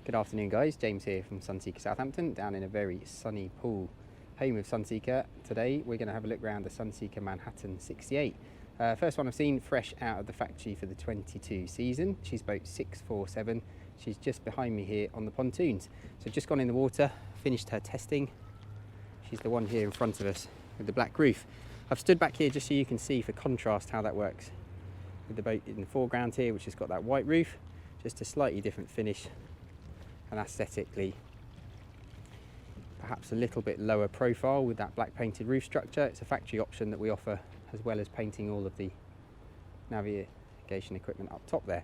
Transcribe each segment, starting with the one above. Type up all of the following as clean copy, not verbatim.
Good afternoon guys, James here from Sunseeker Southampton, down in a very sunny Poole, home of Sunseeker. Today we're going to have a look around the Sunseeker Manhattan 68. First one I've seen fresh out of the factory for the 22 season. She's boat 647. She's just behind me here on the pontoons. So just gone in the water, finished her testing. She's the one here in front of us with the black roof. I've stood back here just so you can see for contrast how that works. With the boat in the foreground here, which has got that white roof, just a slightly different finish. And aesthetically perhaps a little bit lower profile with that black painted roof structure. It's a factory option that we offer, as well as painting all of the navigation equipment up top there.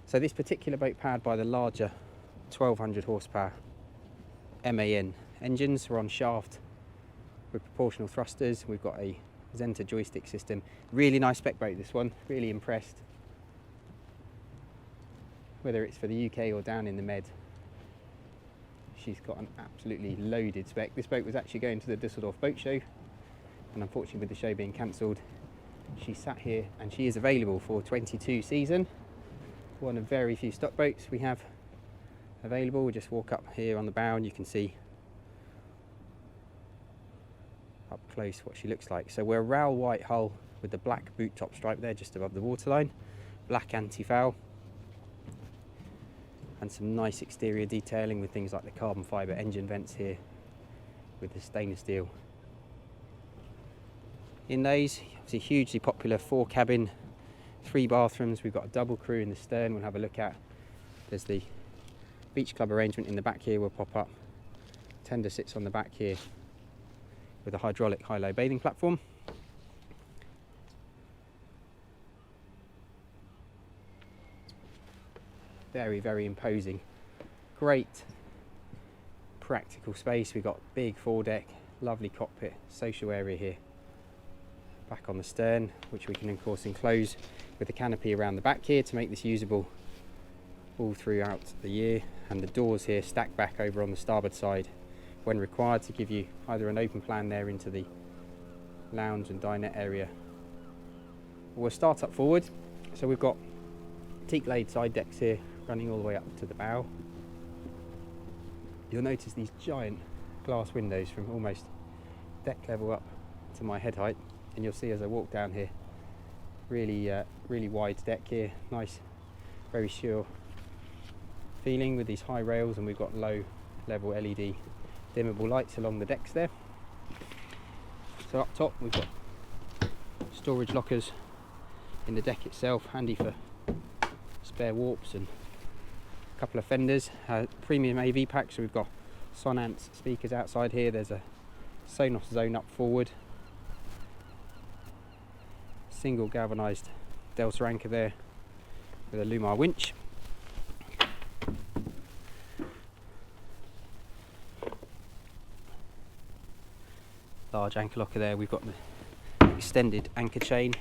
So this particular boat powered by the larger 1200 horsepower MAN engines. We're on shaft with proportional thrusters. We've got a Zenta joystick system. Really nice spec boat, this one. Really impressed. Whether it's for the UK or down in the Med, she's got an absolutely loaded spec. This boat was actually going to the Düsseldorf boat show, and unfortunately with the show being cancelled, she sat here and she is available for 22 season. One of very few stock boats we have available. We'll just walk up here on the bow and you can see up close what she looks like. So we're a rail white hull with the black boot top stripe there just above the waterline, black anti-foul, and some nice exterior detailing with things like the carbon fibre engine vents here with the stainless steel in those. Obviously hugely popular 4-cabin, 3 bathrooms. We've got a double crew in the stern we'll have a look at. There's the beach club arrangement in the back here will pop up. Tender sits on the back here with a hydraulic high-low bathing platform. Very, very imposing. Great practical space. We've got big foredeck, lovely cockpit, social area here. Back on the stern, which we can of course enclose with a canopy around the back here to make this usable all throughout the year. And the doors here stack back over on the starboard side when required to give you either an open plan there into the lounge and dinette area. We'll start up forward. So we've got teak laid side decks here running all the way up to the bow. You'll notice these giant glass windows from almost deck level up to my head height, and you'll see as I walk down here, really wide deck here, nice, very sure feeling with these high rails, and we've got low level LED dimmable lights along the decks there. So up top we've got storage lockers in the deck itself, handy for spare warps and a couple of fenders. Premium AV pack, so we've got Sonance speakers outside here. There's a Sonos zone up forward, single galvanised Delta anchor there with a Lumar winch. Large anchor locker there. We've got the extended anchor chain.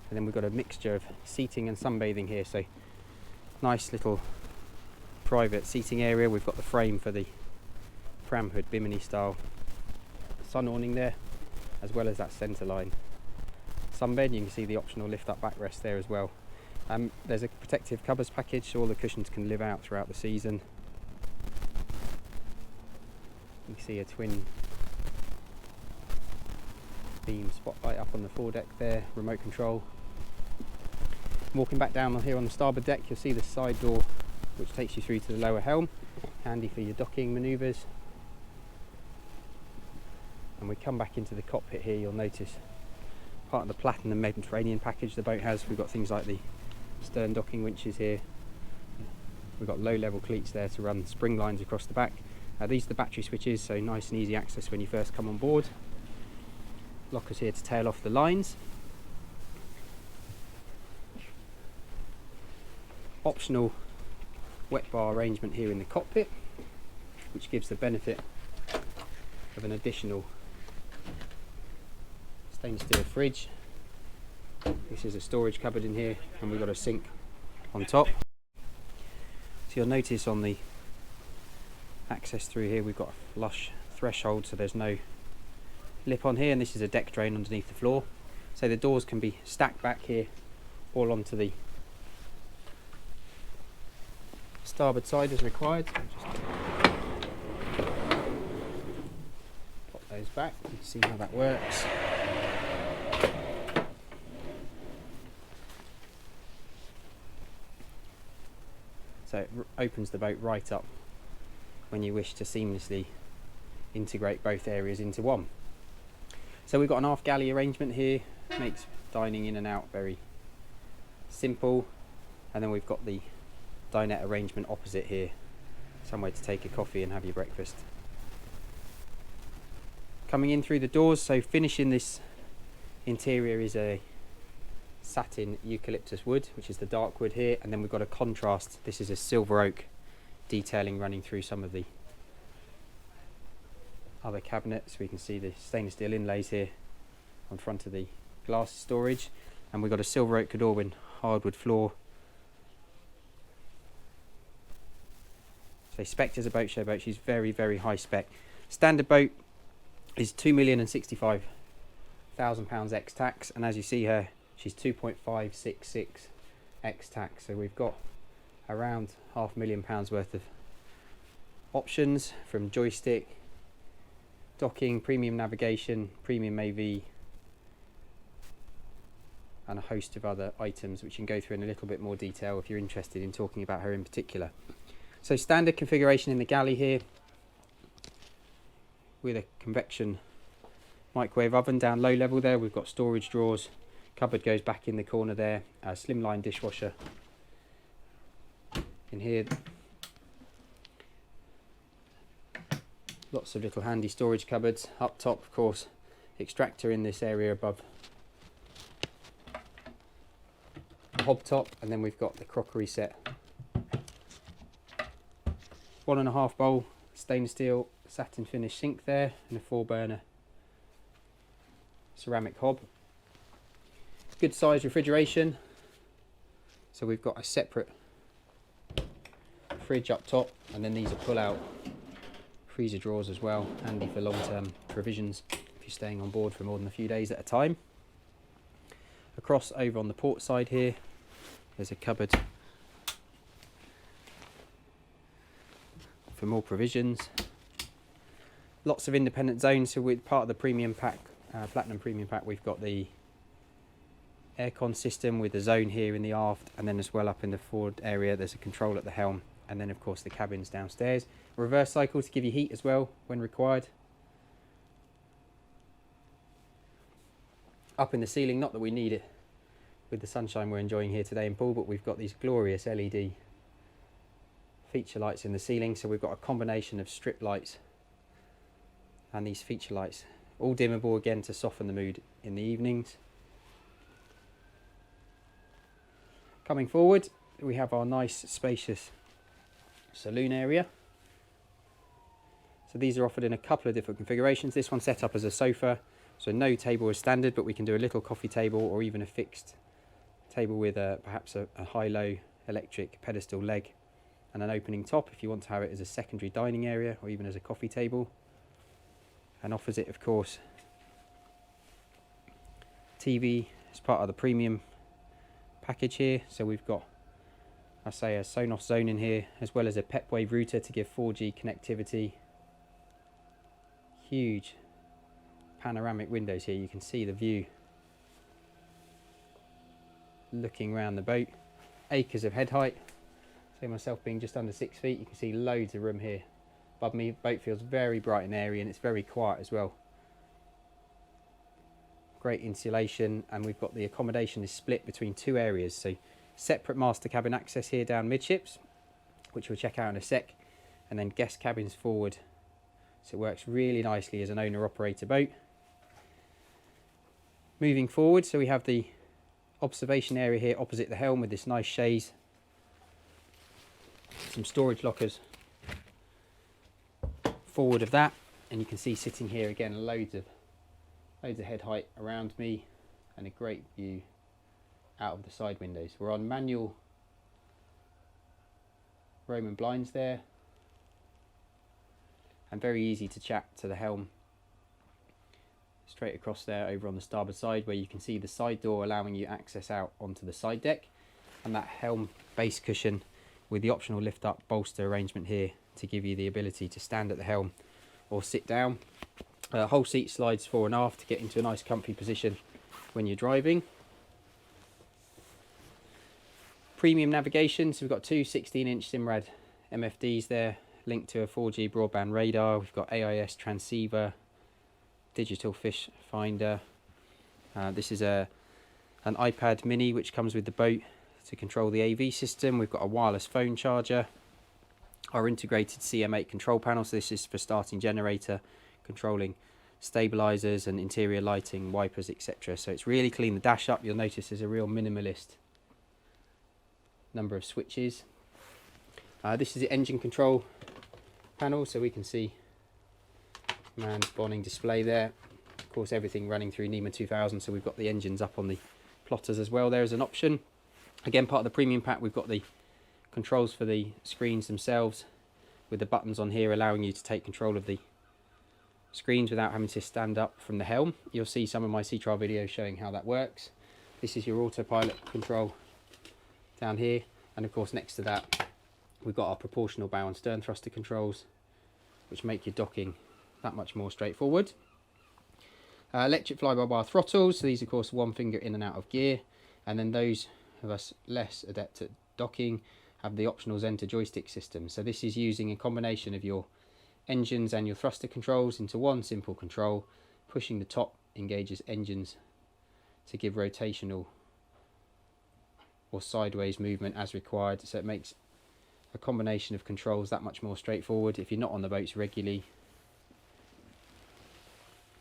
And then we've got a mixture of seating and sunbathing here, so nice little private seating area. We've got the frame for the pram hood bimini style sun awning there, as well as that centre line sunbed. You can see the optional lift up backrest there as well. There's a protective covers package, so all the cushions can live out throughout the season. You can see a twin beam spotlight up on the foredeck there, remote control. Walking back down here on the starboard deck, you'll see the side door which takes you through to the lower helm, handy for your docking manoeuvres. And we come back into the cockpit here, you'll notice part of the Platinum Mediterranean package the boat has. We've got things like the stern docking winches here. We've got low level cleats there to run spring lines across the back. These are the battery switches, so nice and easy access when you first come on board. Lockers here to tail off the lines. Optional wet bar arrangement here in the cockpit, which gives the benefit of an additional stainless steel fridge. This is a storage cupboard in here, and we've got a sink on top. So you'll notice on the access through here we've got a flush threshold, so there's no lip on here, and this is a deck drain underneath the floor. So the doors can be stacked back here all onto the starboard side as required. So just pop those back and see how that works. So it opens the boat right up when you wish to seamlessly integrate both areas into one. So we've got an aft galley arrangement here, makes dining in and out very simple. And then we've got the dinette arrangement opposite here, somewhere to take a coffee and have your breakfast. Coming in through the doors, so finishing this interior is a satin eucalyptus wood, which is the dark wood here, and then we've got a contrast. This is a silver oak detailing running through some of the other cabinets. We can see the stainless steel inlays here on front of the glass storage, and we've got a silver oak Godorwin hardwood floor. So spec'd as a boat show boat, she's very, very high spec. Standard boat is £2,065,000 ex tax, and as you see her, she's 2.566 ex tax. So we've got around £500,000 worth of options, from joystick, docking, premium navigation, premium AV, and a host of other items which you can go through in a little bit more detail if you're interested in talking about her in particular. So standard configuration in the galley here, with a convection microwave oven down low level there. We've got storage drawers, cupboard goes back in the corner there, a slimline dishwasher in here. Lots of little handy storage cupboards. Up top, of course, extractor in this area above the hob top, and then we've got the crockery set. 1.5 bowl stainless steel satin finish sink there, and a 4-burner ceramic hob. Good size refrigeration. So we've got a separate fridge up top, and then these are pull-out freezer drawers as well, handy for long-term provisions if you're staying on board for more than a few days at a time. Across over on the port side here, there's a cupboard for more provisions. Lots of independent zones. So with part of the premium pack, platinum premium pack, we've got the aircon system with the zone here in the aft, and then as well up in the forward area there's a control at the helm, and then of course the cabins downstairs. Reverse cycle to give you heat as well when required. Up in the ceiling, not that we need it with the sunshine we're enjoying here today in Poole, but we've got these glorious LED feature lights in the ceiling. So we've got a combination of strip lights and these feature lights, all dimmable again to soften the mood in the evenings. Coming forward, we have our nice spacious saloon area. So these are offered in a couple of different configurations. This one's set up as a sofa, so no table is standard, but we can do a little coffee table or even a fixed table with perhaps a high-low electric pedestal leg and an opening top if you want to have it as a secondary dining area or even as a coffee table. And offers it, of course, TV as part of the premium package here. So we've got, I say, a Sonos zone in here, as well as a Pepwave router to give 4G connectivity. Huge panoramic windows here, you can see the view looking around the boat. Acres of head height. See myself being just under 6 feet. You can see loads of room here above me. Boat feels very bright and airy, and it's very quiet as well. Great insulation, and we've got the accommodation is split between 2 areas. So separate master cabin access here down midships, which we'll check out in a sec, and then guest cabins forward. So it works really nicely as an owner-operator boat. Moving forward, so we have the observation area here opposite the helm with this nice chaise. Some storage lockers forward of that, and you can see sitting here again loads of head height around me and a great view out of the side windows. We're on manual Roman blinds there, and very easy to chat to the helm straight across there over on the starboard side, where you can see the side door allowing you access out onto the side deck, and that helm base cushion with the optional lift up bolster arrangement here to give you the ability to stand at the helm or sit down. Whole seat slides fore and aft to get into a nice comfy position when you're driving. Premium navigation, so we've got two 16-inch Simrad MFDs there, linked to a 4G broadband radar. We've got AIS transceiver, digital fish finder. This is an iPad mini which comes with the boat to control the AV system. We've got a wireless phone charger, our integrated CM8 control panel, so this is for starting generator, controlling stabilizers and interior lighting, wipers, etc. So it's really clean the dash up. You'll notice there's a real minimalist number of switches. This is the engine control panel, so we can see Man's Bonning display there. Of course, everything running through NEMA 2000, so we've got the engines up on the plotters as well there as an option. Again, part of the premium pack, we've got the controls for the screens themselves with the buttons on here allowing you to take control of the screens without having to stand up from the helm. You'll see some of my sea trial videos showing how that works. This is your autopilot control down here, and of course next to that we've got our proportional bow and stern thruster controls, which make your docking that much more straightforward. Electric fly-by-wire throttles, so these of course one finger in and out of gear, and then those of us less adept at docking have the optional Zenta joystick system. So this is using a combination of your engines and your thruster controls into one simple control. Pushing the top engages engines to give rotational or sideways movement as required, so it makes a combination of controls that much more straightforward if you're not on the boats regularly.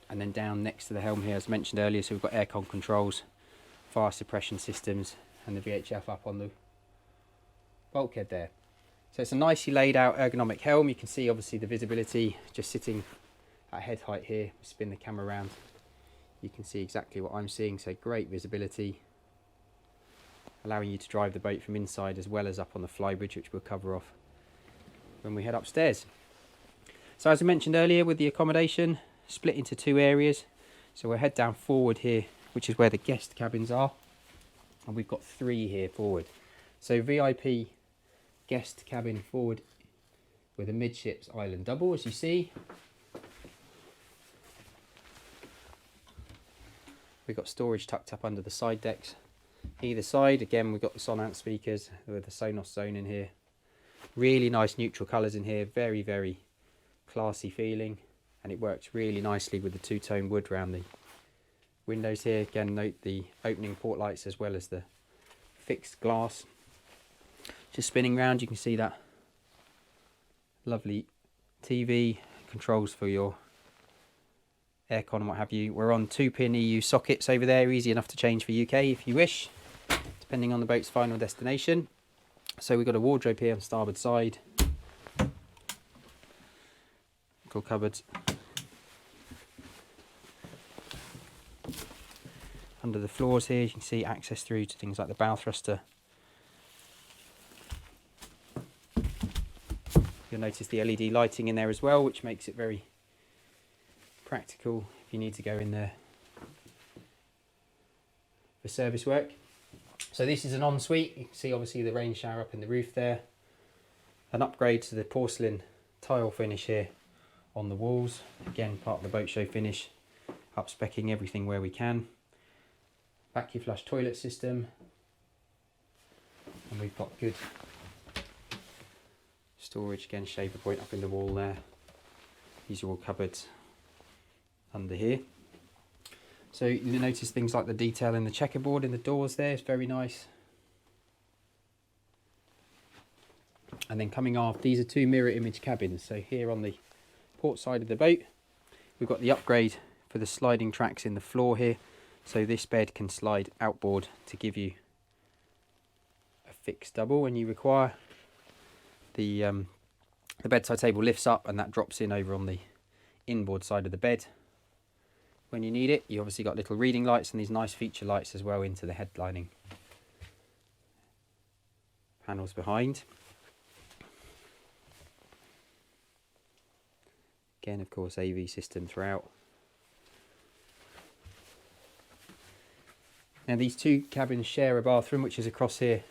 And then down next to the helm here, as mentioned earlier, so we've got aircon controls, fire suppression systems, and the VHF up on the bulkhead there. So it's a nicely laid out ergonomic helm. You can see obviously the visibility just sitting at head height here. Spin the camera around, you can see exactly what I'm seeing, so great visibility, allowing you to drive the boat from inside as well as up on the Flybridge, which we'll cover off when we head upstairs. So as I mentioned earlier, with the accommodation split into two areas, so we'll head down forward here, which is where the guest cabins are, and we've got three here forward. So VIP guest cabin forward with a midships island double, as you see. We've got storage tucked up under the side decks either side. Again, we've got the Sonos speakers with the Sonos zone in here. Really nice neutral colours in here, very, very classy feeling, and it works really nicely with the two-tone wood around the windows here. Again, note the opening port lights as well as the fixed glass. Just spinning round, you can see that lovely TV, controls for your aircon and what have you. We're on 2-pin EU sockets over there, easy enough to change for UK if you wish, depending on the boat's final destination. So we've got a wardrobe here on starboard side, little cupboards under the floors here. You can see access through to things like the bow thruster. You'll notice the LED lighting in there as well, which makes it very practical if you need to go in there for service work. So this is an ensuite. You can see obviously the rain shower up in the roof there. An upgrade to the porcelain tile finish here on the walls. Again, part of the boat show finish, up-speccing everything where we can. Vacuum flush toilet system, and we've got good storage, again shaver point up in the wall there. These are all cupboards under here. So you'll notice things like the detail in the checkerboard in the doors there, it's very nice. And then coming off, these are two mirror image cabins. So here on the port side of the boat, we've got the upgrade for the sliding tracks in the floor here. So this bed can slide outboard to give you a fixed double when you require. The bedside table lifts up and that drops in over on the inboard side of the bed when you need it. You obviously got little reading lights and these nice feature lights as well into the headlining panels behind. Again, of course, AV system throughout. Now these two cabins share a bathroom, which is across here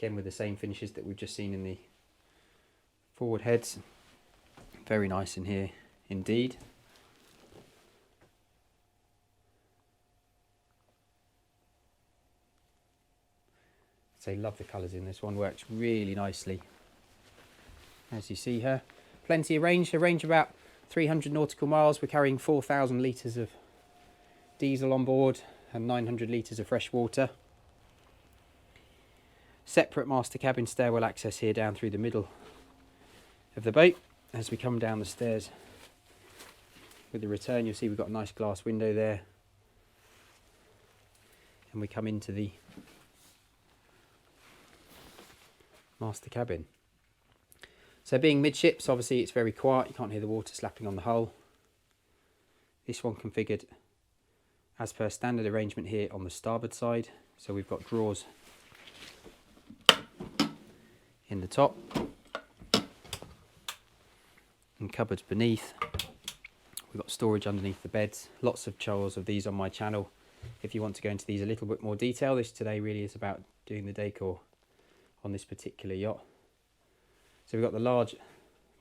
again with the same finishes that we've just seen in the forward heads. Very nice in here indeed. So love the colours in this one, works really nicely. As you see here, plenty of range, a range of about 300 nautical miles. We're carrying 4,000 litres of diesel on board and 900 litres of fresh water. Separate master cabin stairwell access here down through the middle of the boat. As we come down the stairs with the return, you'll see we've got a nice glass window there, and we come into the master cabin. So being midships, obviously it's very quiet, you can't hear the water slapping on the hull. This one configured as per standard arrangement here on the starboard side. So we've got drawers in the top and cupboards beneath. We've got storage underneath the beds. Lots of chores of these on my channel. If you want to go into these a little bit more detail, this today really is about doing the decor on this particular yacht. So we've got the large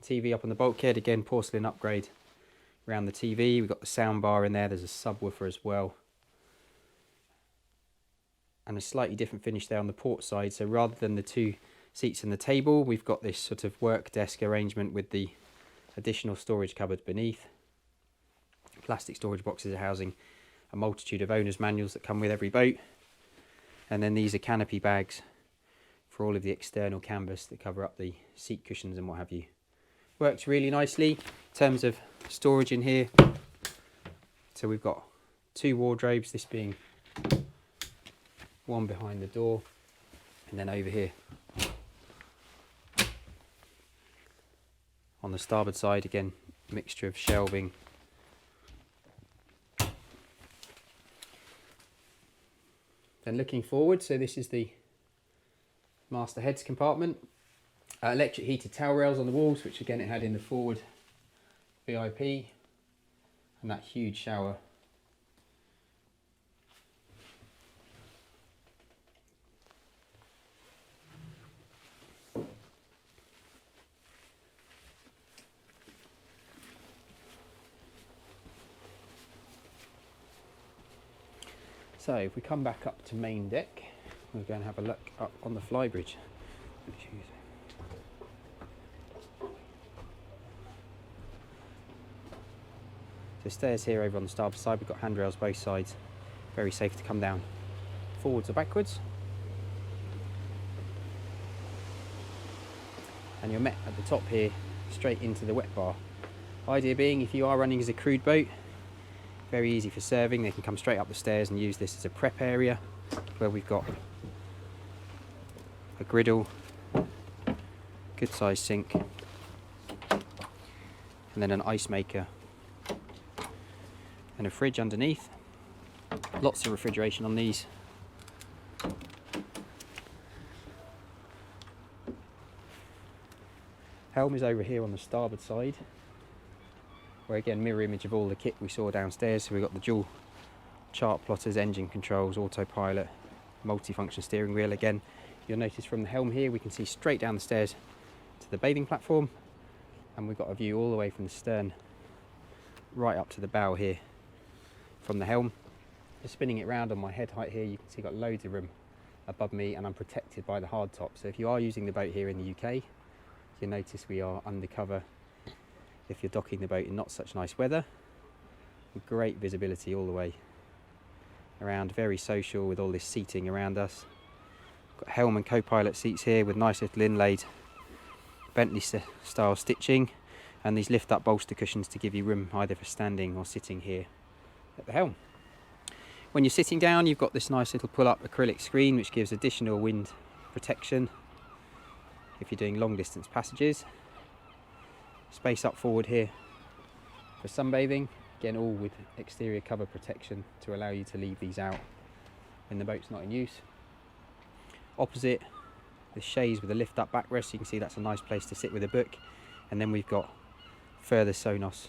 TV up on the bulkhead, again porcelain upgrade around the TV. We've got the sound bar in there, there's a subwoofer as well. And a slightly different finish there on the port side. So rather than the two seats and the table, we've got this sort of work desk arrangement with the additional storage cupboard beneath. Plastic storage boxes are housing a multitude of owner's manuals that come with every boat. And then these are canopy bags for all of the external canvas that cover up the seat cushions and what have you. Works really nicely in terms of storage in here. So we've got two wardrobes, this being one behind the door, and then over here on the starboard side, again mixture of shelving. Then looking forward, so this is the master heads compartment. Electric heated towel rails on the walls, which again it had in the forward VIP, and that huge shower. So if we come back up to main deck, we're going to have a look up on the Flybridge. So stairs here over on the starboard side, we've got handrails both sides, very safe to come down forwards or backwards. And you're met at the top here straight into the wet bar. Idea being, if you are running as a crude boat, very easy for serving, they can come straight up the stairs and use this as a prep area where we've got a griddle, good sized sink, and then an ice maker and a fridge underneath. Lots of refrigeration on these. Helm is over here on the starboard side, where again mirror image of all the kit we saw downstairs. So we've got the dual chart plotters, engine controls, autopilot, multi-function steering wheel. Again, you'll notice from the helm here we can see straight down the stairs to the bathing platform, and we've got a view all the way from the stern right up to the bow here from the helm. Just spinning it round on my head height here, you can see I've got loads of room above me, and I'm protected by the hard top. So if you are using the boat here in the UK, you'll notice we are undercover if you're docking the boat in not such nice weather. Great visibility all the way around, very social with all this seating around us. Got helm and co-pilot seats here with nice little inlaid Bentley style stitching, and these lift up bolster cushions to give you room either for standing or sitting here at the helm. When you're sitting down, you've got this nice little pull up acrylic screen which gives additional wind protection if you're doing long distance passages. Space up forward here for sunbathing, again all with exterior cover protection to allow you to leave these out when the boat's not in use. Opposite, the chaise with a lift up backrest, you can see that's a nice place to sit with a book. And then we've got further Sonos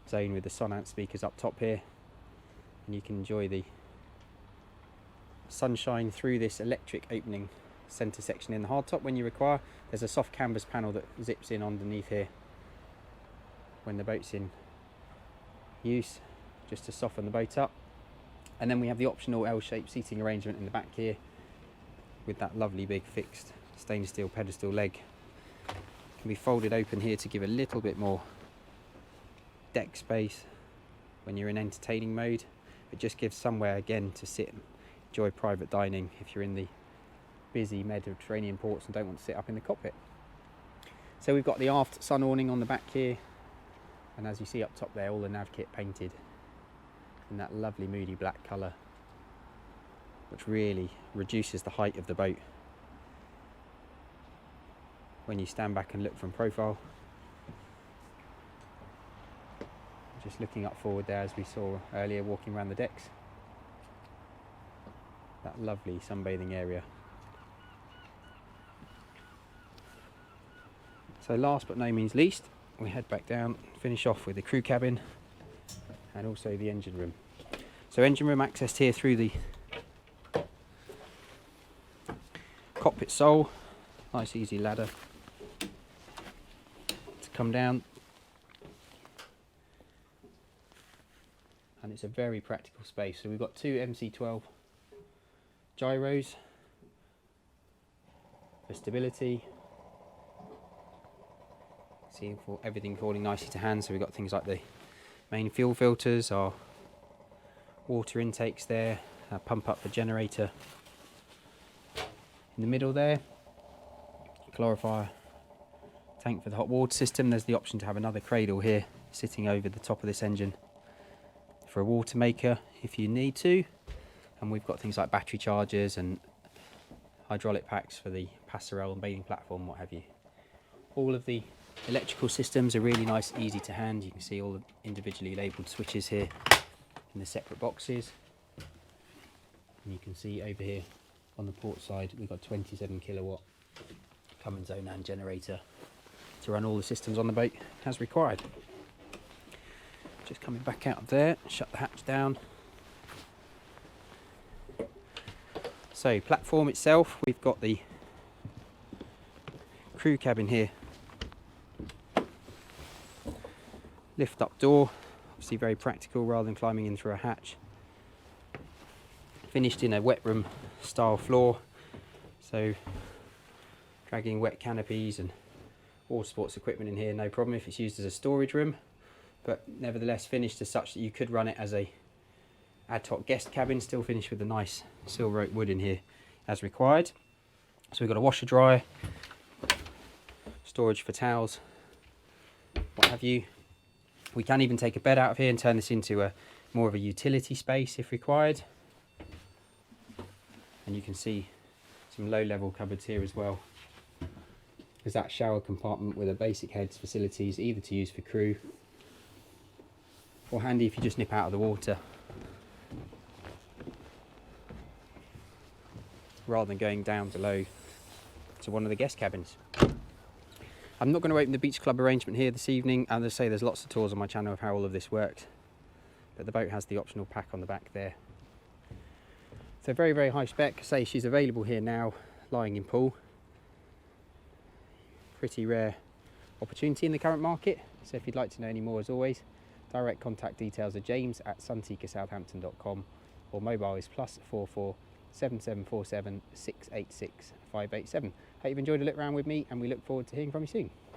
zone with the Sonance speakers up top here, and you can enjoy the sunshine through this electric opening centre section in the hardtop when you require. There's a soft canvas panel that zips in underneath here when the boat's in use, just to soften the boat up. And then we have the optional L-shaped seating arrangement in the back here with that lovely big fixed stainless steel pedestal leg. Can be folded open here to give a little bit more deck space when you're in entertaining mode. It just gives somewhere again to sit and enjoy private dining if you're in the busy Mediterranean ports and don't want to sit up in the cockpit. So we've got the aft sun awning on the back here, and as you see up top there, all the nav kit painted in that lovely moody black colour, which really reduces the height of the boat when you stand back and look from profile. Just looking up forward there, as we saw earlier walking around the decks, that lovely sunbathing area. So last but no means least, we head back down, finish off with the crew cabin and also the engine room. So engine room accessed here through the cockpit sole, nice easy ladder to come down, and it's a very practical space. So we've got two MC12 gyros for stability. See, for everything falling nicely to hand. So we've got things like the main fuel filters, our water intakes there, pump up the generator in the middle there, calorifier tank for the hot water system. There's the option to have another cradle here sitting over the top of this engine for a water maker if you need to. And we've got things like battery chargers and hydraulic packs for the passerelle and bathing platform, what have you. All of the electrical systems are really nice, easy to hand. You can see all the individually labelled switches here in the separate boxes. And you can see over here on the port side, we've got 27 kilowatt Cummins Onan generator to run all the systems on the boat as required. Just coming back out of there, shut the hatch down. So platform itself, we've got the crew cabin here, lift up door, obviously very practical rather than climbing in through a hatch. Finished in a wet room style floor, so dragging wet canopies and water sports equipment in here, no problem if it's used as a storage room, but nevertheless finished as such that you could run it as a ad hoc guest cabin, still finished with a nice silver oak wood in here as required. So we've got a washer dryer, storage for towels, what have you. We can even take a bed out of here and turn this into a more of a utility space if required. And you can see some low level cupboards here as well. There's that shower compartment with a basic heads facilities, either to use for crew or handy if you just nip out of the water rather than going down below to one of the guest cabins. I'm not going to open the beach club arrangement here this evening, and as I say, there's lots of tours on my channel of how all of this works, but the boat has the optional pack on the back there. So very, very high spec. Say she's available here now, lying in Poole. Pretty rare opportunity in the current market. So if you'd like to know any more, as always, direct contact details are james@sunseekersouthampton.com, or mobile is +44 7747 686 587. Hope you've enjoyed a look around with me, and we look forward to hearing from you soon.